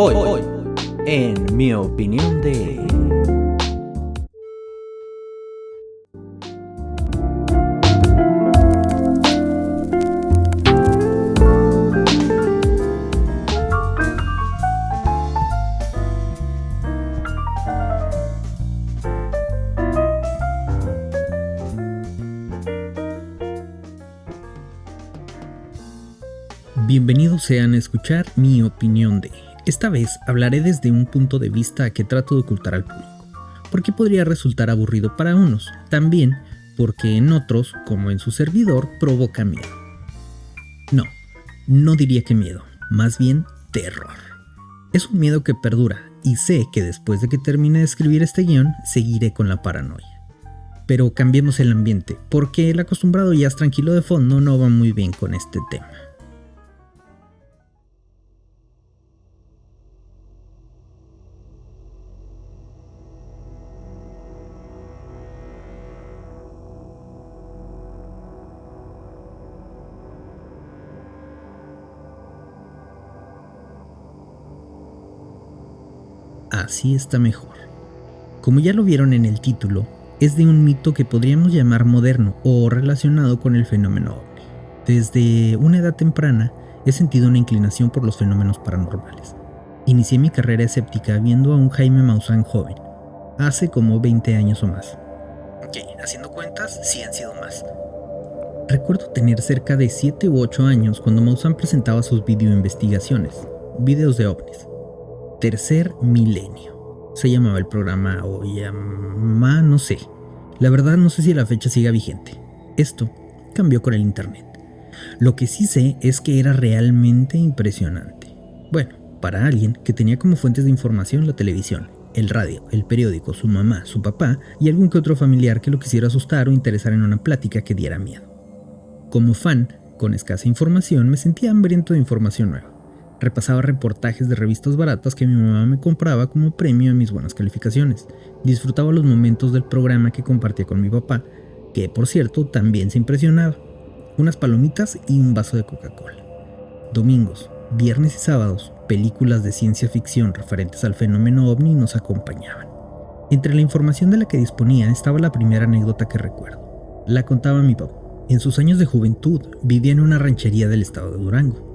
Hoy, en mi opinión de... Bienvenidos sean a escuchar mi opinión de... Esta vez hablaré desde un punto de vista que trato de ocultar al público, porque podría resultar aburrido para unos, también porque en otros, como en su servidor, provoca miedo. No diría que miedo, más bien terror. Es un miedo que perdura y sé que después de que termine de escribir este guión, seguiré con la paranoia. Pero cambiemos el ambiente, porque el acostumbrado jazz tranquilo de fondo no va muy bien con este tema. Así está mejor. Como ya lo vieron en el título, es de un mito que podríamos llamar moderno o relacionado con el fenómeno ovni. Desde una edad temprana he sentido una inclinación por los fenómenos paranormales. Inicié mi carrera escéptica viendo a un Jaime Maussan joven, hace como 20 años o más. Haciendo cuentas, sí han sido más. Recuerdo tener cerca de 7 u 8 años cuando Maussan presentaba sus videoinvestigaciones, videos de ovnis. Tercer Milenio se llamaba el programa, o no sé. La verdad no sé si la fecha siga vigente. Esto cambió con el internet. Lo que sí sé es que era realmente impresionante. Bueno, para alguien que tenía como fuentes de información la televisión, el radio, el periódico, su mamá, su papá y algún que otro familiar que lo quisiera asustar o interesar en una plática que diera miedo. Como fan, con escasa información, me sentía hambriento de información nueva. Repasaba reportajes de revistas baratas que mi mamá me compraba como premio a mis buenas calificaciones. Disfrutaba los momentos del programa que compartía con mi papá, que por cierto también se impresionaba. Unas palomitas y un vaso de Coca-Cola. Domingos, viernes y sábados, películas de ciencia ficción referentes al fenómeno ovni nos acompañaban. Entre la información de la que disponía estaba la primera anécdota que recuerdo. La contaba mi papá. En sus años de juventud vivía en una ranchería del estado de Durango.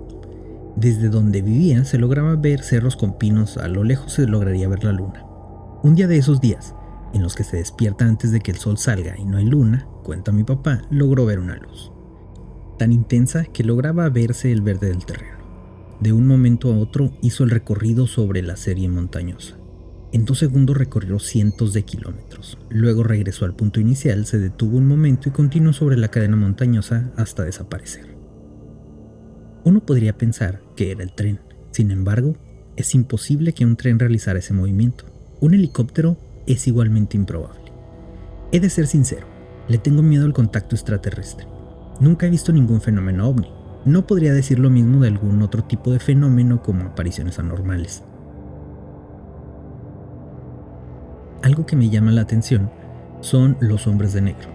Desde donde vivía se lograba ver cerros con pinos, a lo lejos se lograría ver la luna. Un día de esos días, en los que se despierta antes de que el sol salga y no hay luna, cuenta mi papá, logró ver una luz. Tan intensa que lograba verse el verde del terreno. De un momento a otro hizo el recorrido sobre la serie montañosa. En 2 segundos recorrió cientos de kilómetros. Luego regresó al punto inicial, se detuvo un momento y continuó sobre la cadena montañosa hasta desaparecer. Uno podría pensar que era el tren. Sin embargo, es imposible que un tren realizara ese movimiento. Un helicóptero es igualmente improbable. He de ser sincero, le tengo miedo al contacto extraterrestre. Nunca he visto ningún fenómeno ovni. No podría decir lo mismo de algún otro tipo de fenómeno como apariciones anormales. Algo que me llama la atención son los hombres de negro.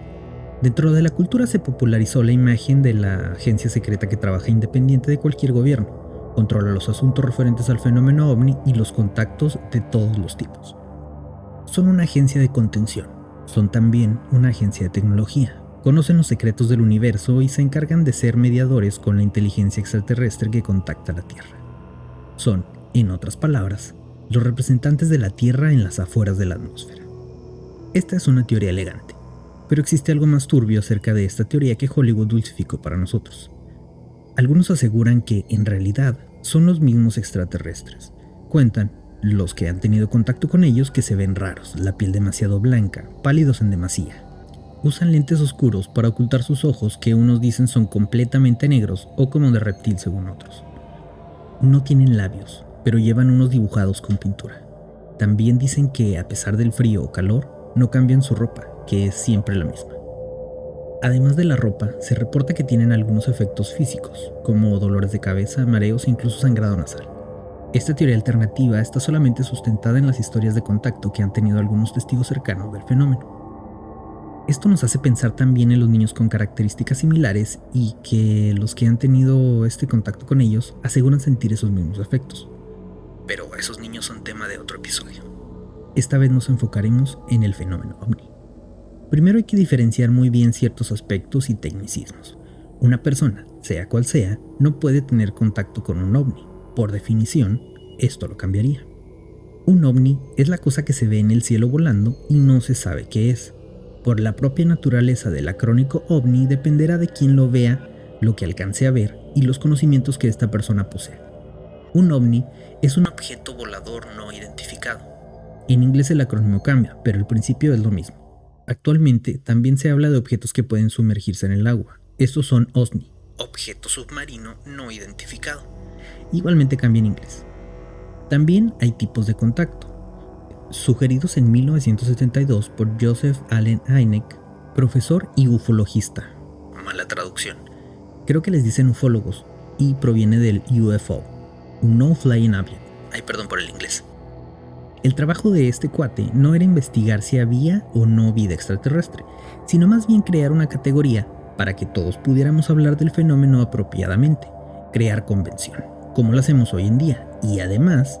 Dentro de la cultura se popularizó la imagen de la agencia secreta que trabaja independiente de cualquier gobierno, controla los asuntos referentes al fenómeno ovni y los contactos de todos los tipos. Son una agencia de contención, son también una agencia de tecnología, conocen los secretos del universo y se encargan de ser mediadores con la inteligencia extraterrestre que contacta la Tierra. Son, en otras palabras, los representantes de la Tierra en las afueras de la atmósfera. Esta es una teoría elegante. Pero existe algo más turbio acerca de esta teoría que Hollywood dulcificó para nosotros. Algunos aseguran que, en realidad, son los mismos extraterrestres. Cuentan, los que han tenido contacto con ellos, que se ven raros, la piel demasiado blanca, pálidos en demasía. Usan lentes oscuros para ocultar sus ojos que unos dicen son completamente negros o como de reptil según otros. No tienen labios, pero llevan unos dibujados con pintura. También dicen que, a pesar del frío o calor, no cambian su ropa, que es siempre la misma. Además de la ropa, se reporta que tienen algunos efectos físicos, como dolores de cabeza, mareos e incluso sangrado nasal. Esta teoría alternativa está solamente sustentada en las historias de contacto que han tenido algunos testigos cercanos del fenómeno. Esto nos hace pensar también en los niños con características similares y que los que han tenido este contacto con ellos aseguran sentir esos mismos efectos. pero esos niños son tema de otro episodio. Esta vez nos enfocaremos en el fenómeno ovni. Primero hay que diferenciar muy bien ciertos aspectos y tecnicismos. Una persona, sea cual sea, no puede tener contacto con un ovni. Por definición, esto lo cambiaría. Un ovni es la cosa que se ve en el cielo volando y no se sabe qué es. Por la propia naturaleza del acrónico ovni dependerá de quién lo vea, lo que alcance a ver y los conocimientos que esta persona posea. Un ovni es un objeto volador no identificado. En inglés el acrónimo cambia, pero el principio es lo mismo. Actualmente también se habla de objetos que pueden sumergirse en el agua. Estos son OSNI, objeto submarino no identificado. Igualmente cambia en inglés. También hay tipos de contacto, sugeridos en 1972 por Joseph Allen Hynek, profesor y ufologista. Mala traducción. Creo que les dicen ufólogos y proviene del UFO, un No Flying Object. Ay, perdón por el inglés. El trabajo de este cuate no era investigar si había o no vida extraterrestre, sino más bien crear una categoría para que todos pudiéramos hablar del fenómeno apropiadamente, crear convención, como lo hacemos hoy en día, y además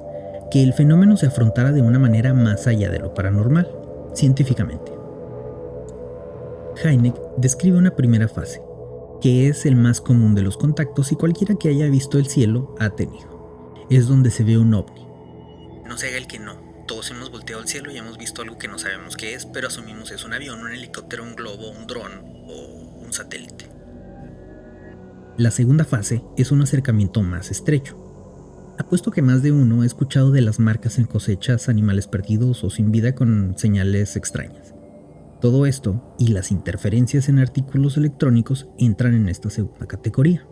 que el fenómeno se afrontara de una manera más allá de lo paranormal, científicamente. Hynek describe una primera fase, que es el más común de los contactos y cualquiera que haya visto el cielo ha tenido. Es donde se ve un ovni. No se haga el que no, todos hemos volteado al cielo y hemos visto algo que no sabemos qué es, pero asumimos es un avión, un helicóptero, un globo, un dron o un satélite. La segunda fase es un acercamiento más estrecho. Apuesto que más de uno ha escuchado de las marcas en cosechas, animales perdidos o sin vida con señales extrañas. Todo esto y las interferencias en artículos electrónicos entran en esta segunda categoría.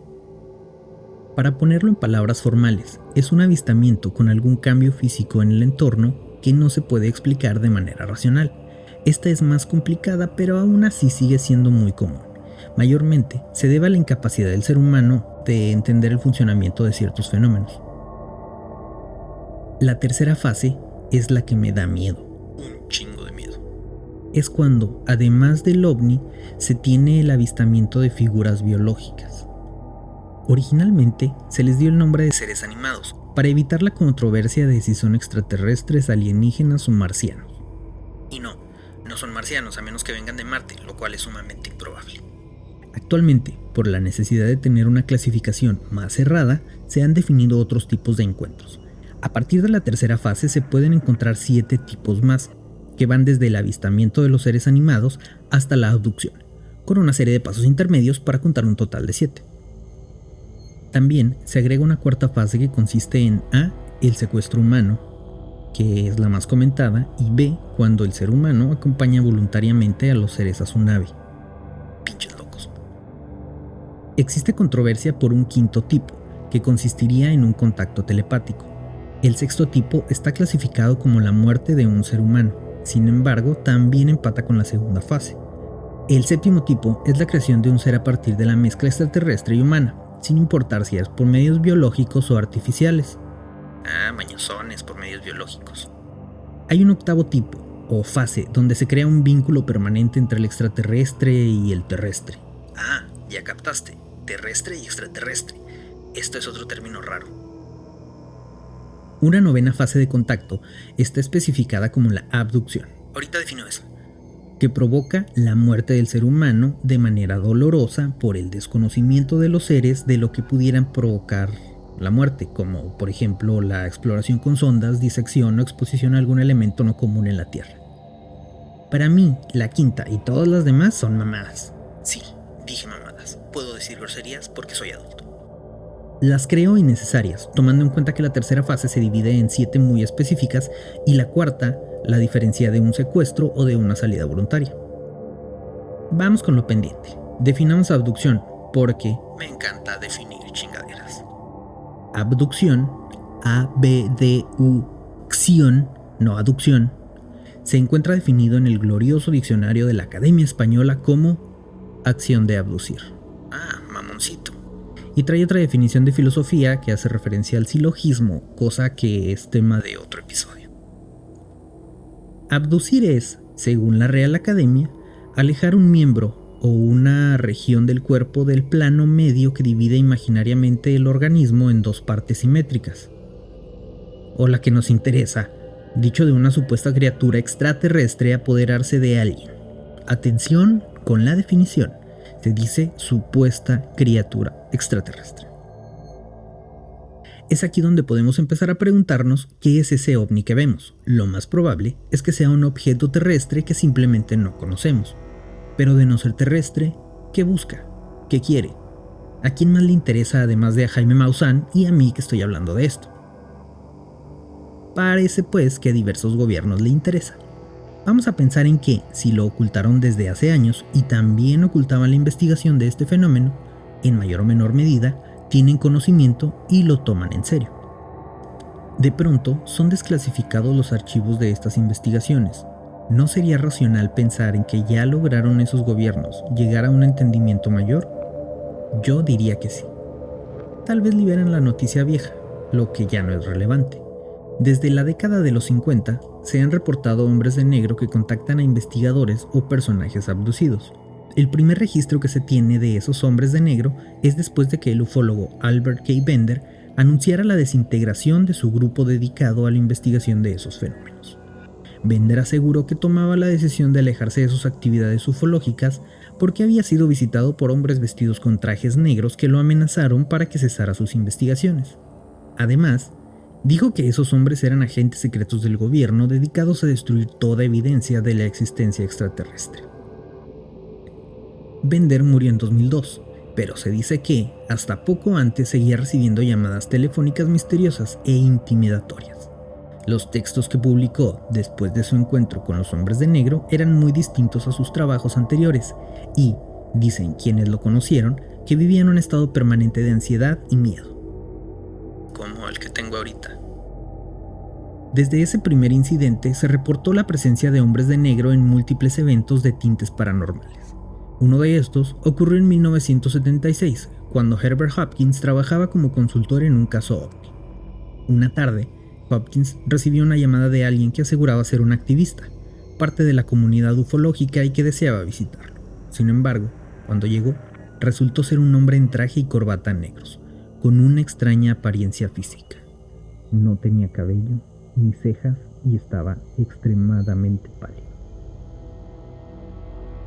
Para ponerlo en palabras formales, es un avistamiento con algún cambio físico en el entorno que no se puede explicar de manera racional. Esta es más complicada, pero aún así sigue siendo muy común. Mayormente se debe a la incapacidad del ser humano de entender el funcionamiento de ciertos fenómenos. La tercera fase es la que me da miedo, un chingo de miedo. Es cuando, además del ovni, se tiene el avistamiento de figuras biológicas. Originalmente se les dio el nombre de seres animados, para evitar la controversia de si son extraterrestres, alienígenas o marcianos. Y no son marcianos a menos que vengan de Marte, lo cual es sumamente improbable. Actualmente, por la necesidad de tener una clasificación más cerrada, se han definido otros tipos de encuentros. A partir de la tercera fase se pueden encontrar 7 tipos más, que van desde el avistamiento de los seres animados hasta la abducción, con una serie de pasos intermedios para contar un total de 7. También se agrega una cuarta fase que consiste en A, el secuestro humano, que es la más comentada, y B, cuando el ser humano acompaña voluntariamente a los seres a su nave. Pinches locos. Existe controversia por un quinto tipo, que consistiría en un contacto telepático. El sexto tipo está clasificado como la muerte de un ser humano, sin embargo, también empata con la segunda fase. El séptimo tipo es la creación de un ser a partir de la mezcla extraterrestre y humana, sin importar si es por medios biológicos o artificiales. Mañosones por medios biológicos. Hay un octavo tipo, o fase, donde se crea un vínculo permanente entre el extraterrestre y el terrestre. Ya captaste, terrestre y extraterrestre. Esto es otro término raro. Una novena fase de contacto está especificada como la abducción. Ahorita defino eso. Que provoca la muerte del ser humano de manera dolorosa por el desconocimiento de los seres de lo que pudieran provocar la muerte, como por ejemplo la exploración con sondas, disección o exposición a algún elemento no común en la Tierra. Para mí, la quinta y todas las demás son mamadas. Sí, dije mamadas. Puedo decir groserías porque soy adulto. Las creo innecesarias, tomando en cuenta que la tercera fase se divide en 7 muy específicas y la cuarta la diferencia de un secuestro o de una salida voluntaria. Vamos con lo pendiente. Definamos abducción, porque me encanta definir chingaderas. Abducción, abducción, no aducción, se encuentra definido en el glorioso diccionario de la Academia Española como acción de abducir. Mamoncito. Y trae otra definición de filosofía que hace referencia al silogismo, cosa que es tema de otro episodio. Abducir es, según la Real Academia, alejar un miembro o una región del cuerpo del plano medio que divide imaginariamente el organismo en 2 partes simétricas. o la que nos interesa, dicho de una supuesta criatura extraterrestre apoderarse de alguien. Atención con la definición, se dice supuesta criatura extraterrestre. Es aquí donde podemos empezar a preguntarnos qué es ese ovni que vemos. Lo más probable es que sea un objeto terrestre que simplemente no conocemos. Pero de no ser terrestre, ¿qué busca? ¿Qué quiere? ¿A quién más le interesa además de a Jaime Maussan y a mí que estoy hablando de esto? Parece pues que a diversos gobiernos le interesa. Vamos a pensar en que, si lo ocultaron desde hace años y también ocultaban la investigación de este fenómeno, en mayor o menor medida, tienen conocimiento y lo toman en serio. De pronto, son desclasificados los archivos de estas investigaciones. ¿No sería racional pensar en que ya lograron esos gobiernos llegar a un entendimiento mayor? Yo diría que sí. Tal vez liberan la noticia vieja, lo que ya no es relevante. Desde la década de los 50, se han reportado hombres de negro que contactan a investigadores o personajes abducidos. El primer registro que se tiene de esos hombres de negro es después de que el ufólogo Albert K. Bender anunciara la desintegración de su grupo dedicado a la investigación de esos fenómenos. Bender aseguró que tomaba la decisión de alejarse de sus actividades ufológicas porque había sido visitado por hombres vestidos con trajes negros que lo amenazaron para que cesara sus investigaciones. Además, dijo que esos hombres eran agentes secretos del gobierno dedicados a destruir toda evidencia de la existencia extraterrestre. Bender murió en 2002, pero se dice que, hasta poco antes, seguía recibiendo llamadas telefónicas misteriosas e intimidatorias. Los textos que publicó después de su encuentro con los hombres de negro eran muy distintos a sus trabajos anteriores y, dicen quienes lo conocieron, que vivía en un estado permanente de ansiedad y miedo. Como el que tengo ahorita. Desde ese primer incidente se reportó la presencia de hombres de negro en múltiples eventos de tintes paranormales. Uno de estos ocurrió en 1976, cuando Herbert Hopkins trabajaba como consultor en un caso ovni. Una tarde, Hopkins recibió una llamada de alguien que aseguraba ser un activista, parte de la comunidad ufológica y que deseaba visitarlo. Sin embargo, cuando llegó, resultó ser un hombre en traje y corbata negros, con una extraña apariencia física. No tenía cabello ni cejas y estaba extremadamente pálido.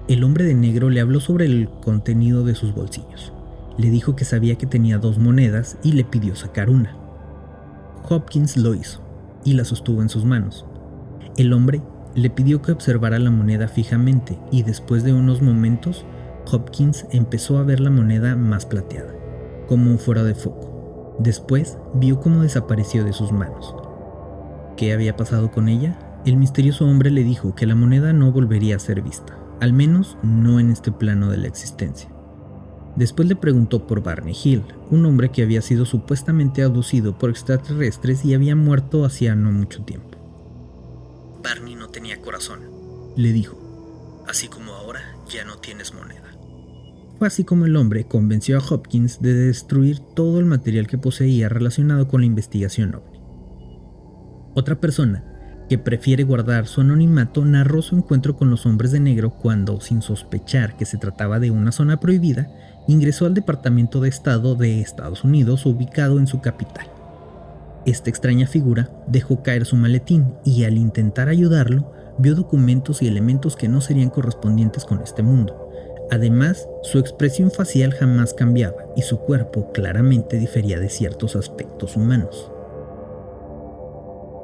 El hombre de negro le habló sobre el contenido de sus bolsillos. Le dijo que sabía que tenía 2 monedas y le pidió sacar una. Hopkins lo hizo y la sostuvo en sus manos. El hombre le pidió que observara la moneda fijamente y después de unos momentos, Hopkins empezó a ver la moneda más plateada, como fuera de foco. Después vio cómo desapareció de sus manos. ¿Qué había pasado con ella? El misterioso hombre le dijo que la moneda no volvería a ser vista. Al menos no en este plano de la existencia. Después le preguntó por Barney Hill, un hombre que había sido supuestamente abducido por extraterrestres y había muerto hacía no mucho tiempo. Barney no tenía corazón, le dijo. Así como ahora ya no tienes moneda. Fue así como el hombre convenció a Hopkins de destruir todo el material que poseía relacionado con la investigación ovni. Otra persona, que prefiere guardar su anonimato, narró su encuentro con los hombres de negro cuando, sin sospechar que se trataba de una zona prohibida, ingresó al Departamento de Estado de Estados Unidos ubicado en su capital. Esta extraña figura dejó caer su maletín y al intentar ayudarlo, vio documentos y elementos que no serían correspondientes con este mundo. Además, su expresión facial jamás cambiaba y su cuerpo claramente difería de ciertos aspectos humanos.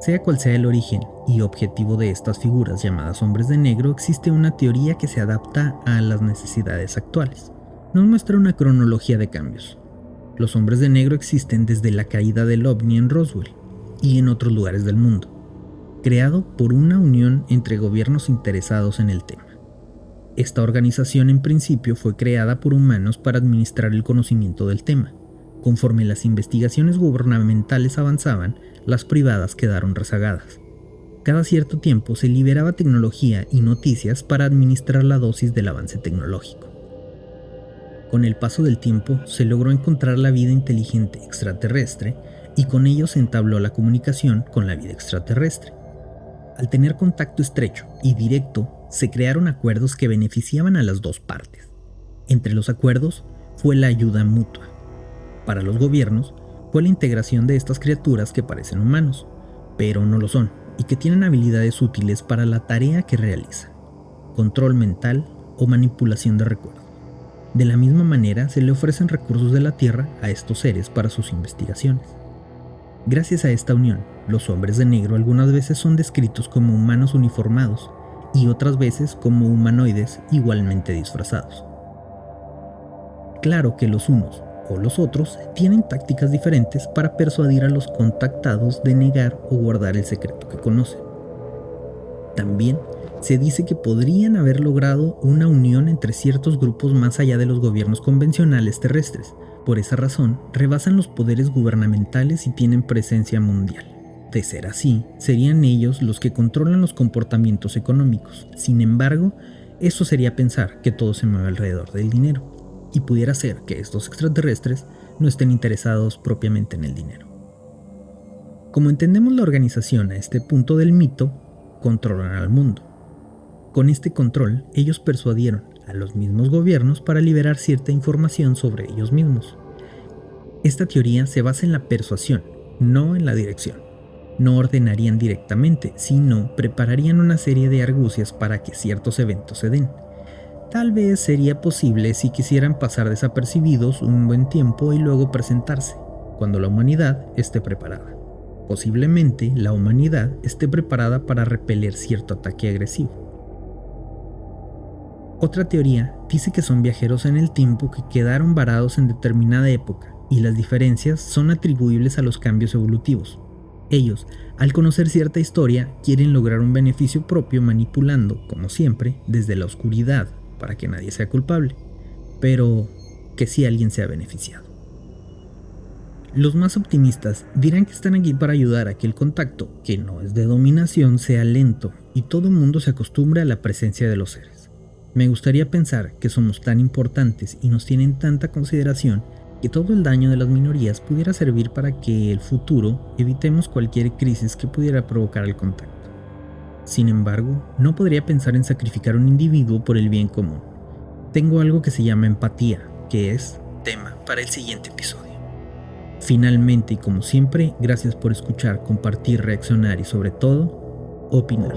Sea cual sea el origen y objetivo de estas figuras llamadas hombres de negro, existe una teoría que se adapta a las necesidades actuales. Nos muestra una cronología de cambios. Los hombres de negro existen desde la caída del ovni en Roswell y en otros lugares del mundo, creado por una unión entre gobiernos interesados en el tema. Esta organización en principio fue creada por humanos para administrar el conocimiento del tema. Conforme las investigaciones gubernamentales avanzaban, las privadas quedaron rezagadas. Cada cierto tiempo se liberaba tecnología y noticias para administrar la dosis del avance tecnológico. Con el paso del tiempo se logró encontrar la vida inteligente extraterrestre y con ello se entabló la comunicación con la vida extraterrestre. Al tener contacto estrecho y directo, se crearon acuerdos que beneficiaban a las dos partes. Entre los acuerdos fue la ayuda mutua. Para los gobiernos, fue la integración de estas criaturas que parecen humanos. pero no lo son, y que tienen habilidades útiles para la tarea que realizan: control mental o manipulación de recuerdos. De la misma manera, se le ofrecen recursos de la Tierra a estos seres para sus investigaciones. Gracias a esta unión, los hombres de negro algunas veces son descritos como humanos uniformados y otras veces como humanoides igualmente disfrazados. Claro que los unos o los otros tienen tácticas diferentes para persuadir a los contactados de negar o guardar el secreto que conocen. También se dice que podrían haber logrado una unión entre ciertos grupos más allá de los gobiernos convencionales terrestres. Por esa razón, rebasan los poderes gubernamentales y tienen presencia mundial. De ser así, serían ellos los que controlan los comportamientos económicos. Sin embargo, eso sería pensar que todo se mueve alrededor del dinero, y pudiera ser que estos extraterrestres no estén interesados propiamente en el dinero. Como entendemos la organización a este punto del mito, controlan al mundo. Con este control, ellos persuadieron a los mismos gobiernos para liberar cierta información sobre ellos mismos. Esta teoría se basa en la persuasión, no en la dirección. No ordenarían directamente, sino prepararían una serie de argucias para que ciertos eventos se den. Tal vez sería posible si quisieran pasar desapercibidos un buen tiempo y luego presentarse, cuando la humanidad esté preparada. Posiblemente la humanidad esté preparada para repeler cierto ataque agresivo. Otra teoría dice que son viajeros en el tiempo que quedaron varados en determinada época y las diferencias son atribuibles a los cambios evolutivos. Ellos, al conocer cierta historia, quieren lograr un beneficio propio manipulando, como siempre, desde la oscuridad para que nadie sea culpable, pero que sí alguien sea beneficiado. Los más optimistas dirán que están aquí para ayudar a que el contacto, que no es de dominación, sea lento y todo el mundo se acostumbre a la presencia de los seres. Me gustaría pensar que somos tan importantes y nos tienen tanta consideración que todo el daño de las minorías pudiera servir para que el futuro evitemos cualquier crisis que pudiera provocar el contacto. Sin embargo, no podría pensar en sacrificar a un individuo por el bien común. Tengo algo que se llama empatía, que es tema para el siguiente episodio. Finalmente, y como siempre, gracias por escuchar, compartir, reaccionar y sobre todo, opinar.